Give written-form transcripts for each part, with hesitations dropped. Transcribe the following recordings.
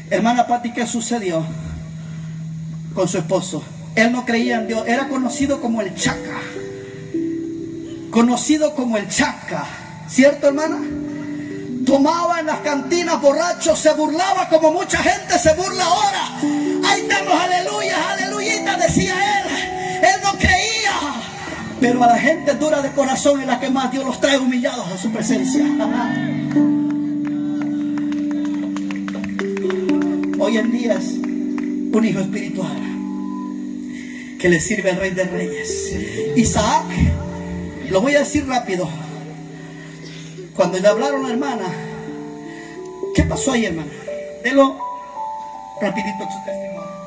Hermana Pati, ¿qué sucedió con su esposo? Él no creía en Dios, era conocido como el Chaca. Conocido como el Chaca, ¿cierto, hermana? Tomaba en las cantinas borracho, se burlaba como mucha gente se burla ahora. Ahí estamos, aleluya, aleluyita, decía él. Él no creía. Pero a la gente dura de corazón es la que más Dios los trae humillados a su presencia. Hoy en día es un hijo espiritual que le sirve al Rey de Reyes. Isaac, lo voy a decir rápido. Cuando le hablaron a la hermana, ¿qué pasó ahí, hermana? Delo rapidito su testimonio.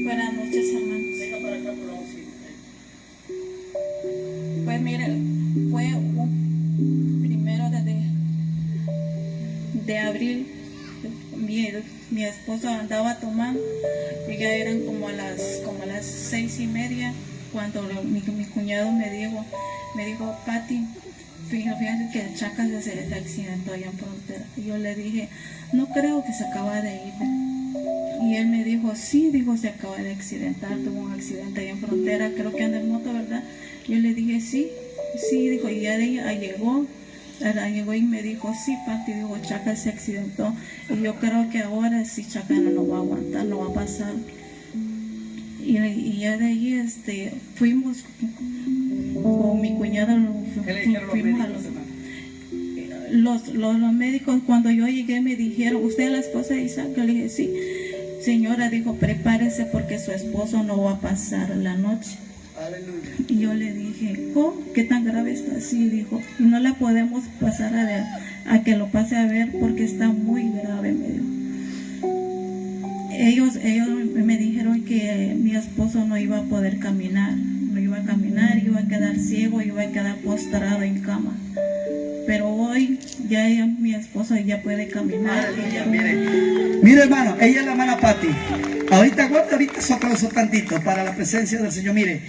Buenas noches, hermanos. Venga para acá por la bocina. Pues mire, fue un 1 de abril. Mi esposo andaba tomando y ya eran como a las 6:30 cuando mi cuñado me dijo, Pati, fíjate que el Chaca se accidentó allá en frontera. Y yo le dije, no creo que se acaba de ir. Y él me dijo, sí, dijo, se acaba de accidentar, tuvo un accidente allá en frontera, creo que anda en moto, ¿verdad? Yo le dije, sí, dijo, y ya llegó y me dijo, sí, Pati, dijo, Chaca se accidentó. Y yo creo que ahora sí Chaca no va a aguantar, no va a pasar. Y ya de ahí fuimos con mi cuñada, fuimos a los médicos. Cuando yo llegué me dijeron, ¿usted es la esposa de Isaac? Yo le dije, sí. Señora, dijo, prepárese porque su esposo no va a pasar la noche. Aleluya. Y yo le dije, ¿cómo? ¿Qué tan grave está? Sí, dijo, y no la podemos pasar a que lo pase a ver porque está muy grave, me dijo. Ellos me dijeron que mi esposo no iba a poder caminar, iba a quedar ciego, iba a quedar postrado en cama. Pero hoy ya mi esposo ya puede caminar. Mire, hermano, ella es la hermana Pati. Ahorita su aplauso tantito para la presencia del Señor. Mire,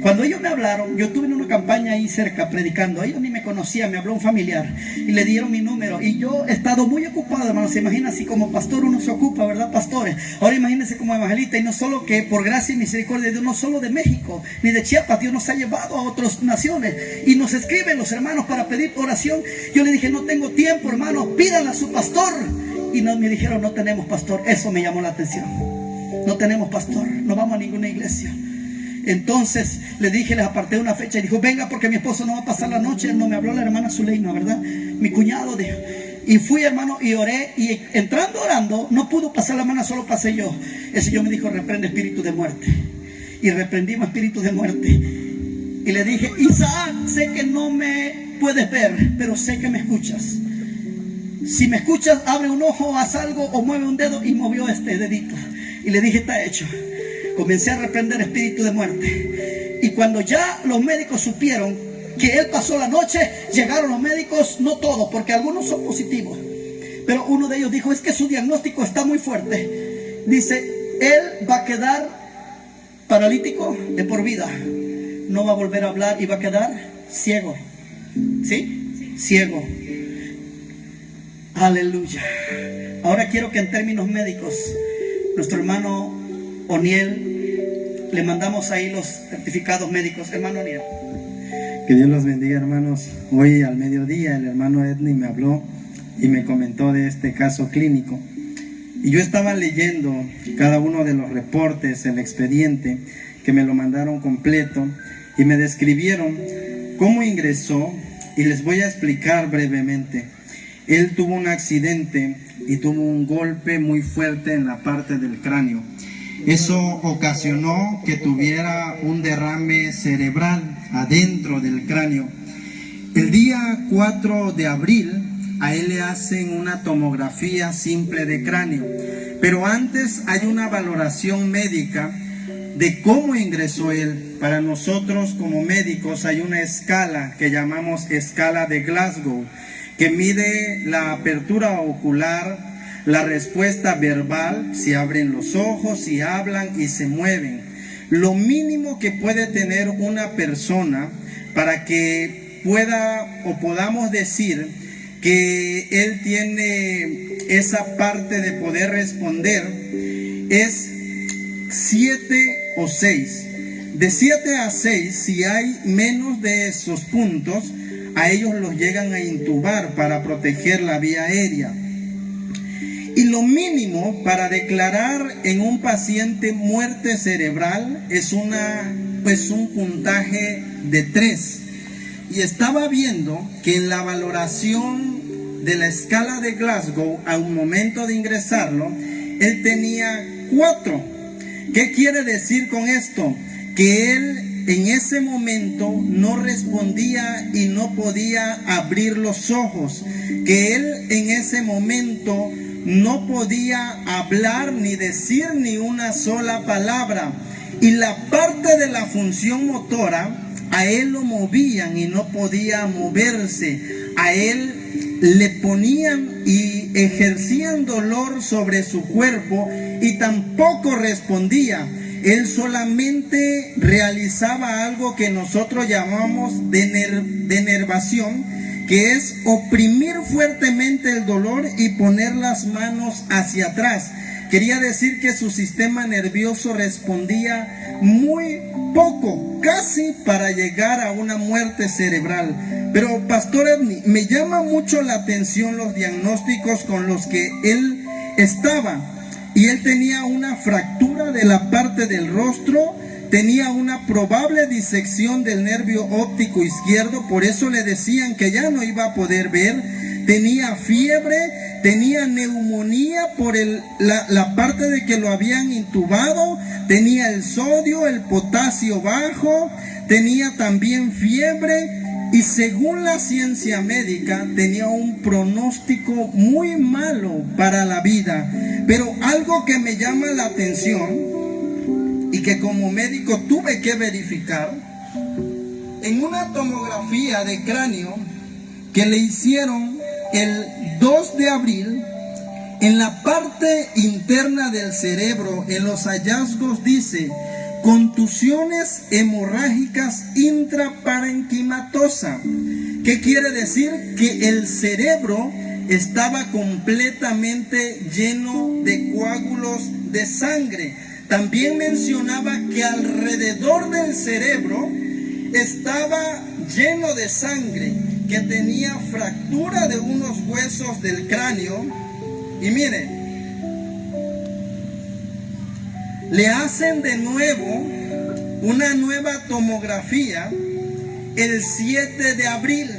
cuando ellos me hablaron, yo estuve en una campaña ahí cerca predicando. Ellos ni me conocían, me habló un familiar y le dieron mi número. Y yo he estado muy ocupado, hermano. Se imagina, así como pastor uno se ocupa, ¿verdad, pastores? Ahora imagínense como evangelista. Y no solo que por gracia y misericordia de Dios, no solo de México ni de Chiapas, Dios nos ha llevado a otras naciones. Y nos escriben los hermanos para pedir oración. Yo le dije, no tengo tiempo, hermano, pídanle a su pastor. Y me dijeron, no tenemos pastor. Eso me llamó la atención. No tenemos pastor, no vamos a ninguna iglesia. Entonces le dije, les aparté una fecha y dijo, venga porque mi esposo no va a pasar la noche. No me habló la hermana Zuleima, ¿verdad? Mi cuñado dijo. Y fui, hermano, y oré. Y entrando orando, no pudo pasar la hermana, solo pasé yo. El Señor me dijo, reprende espíritu de muerte. Y reprendimos espíritu de muerte. Y le dije, Isaac, sé que no me puedes ver, pero sé que me escuchas. Si me escuchas, abre un ojo, haz algo o mueve un dedo. Y movió este dedito. Y le dije, está hecho. Comencé a reprender espíritu de muerte. Y cuando ya los médicos supieron que él pasó la noche, llegaron los médicos, no todos, porque algunos son positivos, pero uno de ellos dijo, es que su diagnóstico está muy fuerte. Dice, él va a quedar paralítico de por vida. No va a volver a hablar y va a quedar ciego. ¿Sí? Ciego. Aleluya. Ahora quiero que en términos médicos, nuestro hermano Oniel, le mandamos ahí los certificados médicos. Hermano Oniel. Que Dios los bendiga, hermanos. Hoy al mediodía el hermano Edney me habló y me comentó de este caso clínico. Y yo estaba leyendo cada uno de los reportes, el expediente, que me lo mandaron completo y me describieron cómo ingresó, y les voy a explicar brevemente. Él tuvo un accidente y tuvo un golpe muy fuerte en la parte del cráneo. Eso ocasionó que tuviera un derrame cerebral adentro del cráneo. El día 4 de abril a él le hacen una tomografía simple de cráneo, pero antes hay una valoración médica de cómo ingresó él. Para nosotros como médicos hay una escala que llamamos escala de Glasgow, que mide la apertura ocular, la respuesta verbal, si abren los ojos, si hablan y se mueven. Lo mínimo que puede tener una persona para que podamos decir que él tiene esa parte de poder responder es 7 o 6. De 7 a 6, si hay menos de esos puntos, a ellos los llegan a intubar para proteger la vía aérea. Y lo mínimo para declarar en un paciente muerte cerebral es un puntaje de 3. Y estaba viendo que en la valoración de la escala de Glasgow, a un momento de ingresarlo, él tenía 4. ¿Qué quiere decir con esto? Que él en ese momento no respondía y no podía abrir los ojos. Que él en ese momento no podía hablar ni decir ni una sola palabra. Y la parte de la función motora, a él lo movían y no podía moverse. A él le ponían y ejercían dolor sobre su cuerpo y tampoco respondía. Él solamente realizaba algo que nosotros llamamos denervación, que es oprimir fuertemente el dolor y poner las manos hacia atrás. Quería decir que su sistema nervioso respondía muy poco, casi para llegar a una muerte cerebral. Pero Pastor Edney, me llama mucho la atención los diagnósticos con los que él estaba. Y él tenía una fractura de la parte del rostro, tenía una probable disección del nervio óptico izquierdo, por eso le decían que ya no iba a poder ver. Tenía fiebre, tenía neumonía por la parte de que lo habían intubado, tenía el sodio, el potasio bajo, tenía también fiebre y según la ciencia médica tenía un pronóstico muy malo para la vida. Pero algo que me llama la atención y que como médico tuve que verificar, en una tomografía de cráneo que le hicieron el 2 de abril, en la parte interna del cerebro, en los hallazgos dice contusiones hemorrágicas intraparenquimatosa. ¿Qué quiere decir? Que el cerebro estaba completamente lleno de coágulos de sangre. También mencionaba que alrededor del cerebro estaba lleno de sangre, que tenía fractura de unos huesos del cráneo. Y mire, le hacen de nuevo una nueva tomografía el 7 de abril.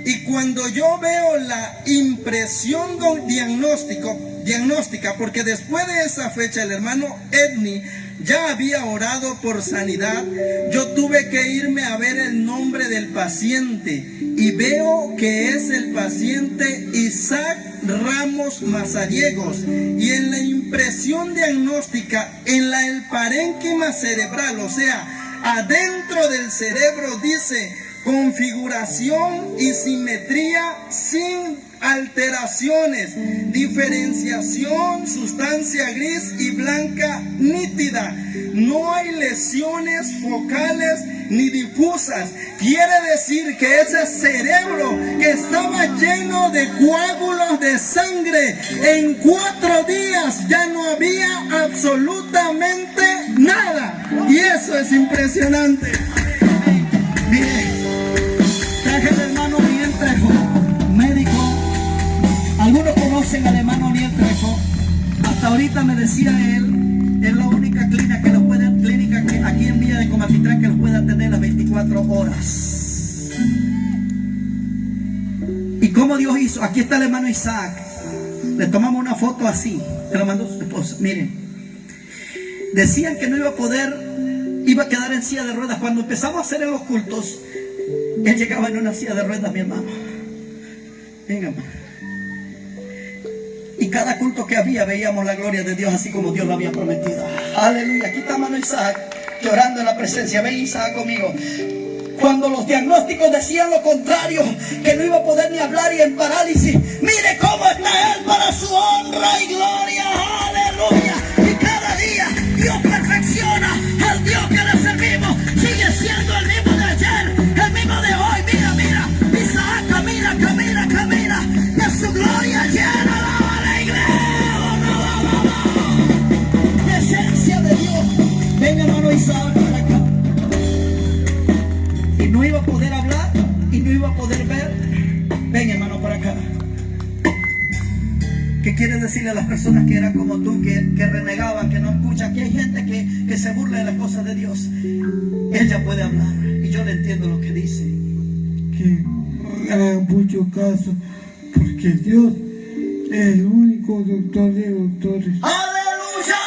Y cuando yo veo la impresión diagnóstica, porque después de esa fecha el hermano Edney ya había orado por sanidad, yo tuve que irme a ver el nombre del paciente y veo que es el paciente Isaac Ramos Mazariegos. Y en la impresión diagnóstica, en el parénquima cerebral, o sea, adentro del cerebro dice configuración y simetría sin alteraciones, diferenciación, sustancia gris y blanca nítida. No hay lesiones focales ni difusas. Quiere decir que ese cerebro que estaba lleno de coágulos de sangre, en 4 días ya no había absolutamente nada. Y eso es impresionante. Mire, traje al hermano Miguel Trejo, médico. Algunos conocen al hermano Miguel Trejo. Hasta ahorita me decía él, es la única clínica que aquí en Villa de Comatitlán que los puede atender las 24 horas. ¿Y cómo Dios hizo? Aquí está el hermano Isaac. Le tomamos una foto así. Se lo mandó su esposa. Miren. Decían que no iba a poder, iba a quedar en silla de ruedas. Cuando empezamos a hacer en los cultos, él llegaba en una silla de ruedas, mi hermano. Venga, y cada culto que había veíamos la gloria de Dios así como Dios lo había prometido. Aleluya. Aquí está hermano Isaac llorando en la presencia. Ven Isaac conmigo. Cuando los diagnósticos decían lo contrario, que no iba a poder ni hablar y en parálisis, mire cómo está él para su honra y gloria. Aleluya. Y cada día Dios perfecciona al Dios que le servimos. Sigue siendo el mismo de ayer, el mismo de hoy. Mira, Isaac camina, camina, camina. yo iba a poder ver. Ven, hermano, para acá. ¿Qué quieres decirle a las personas que eran como tú, que renegaban, que no escuchan? Que hay gente que se burla de las cosas de Dios. Él ya puede hablar y yo le entiendo lo que dice. Que hagan mucho caso, porque Dios es el único doctor de doctores. ¡Aleluya!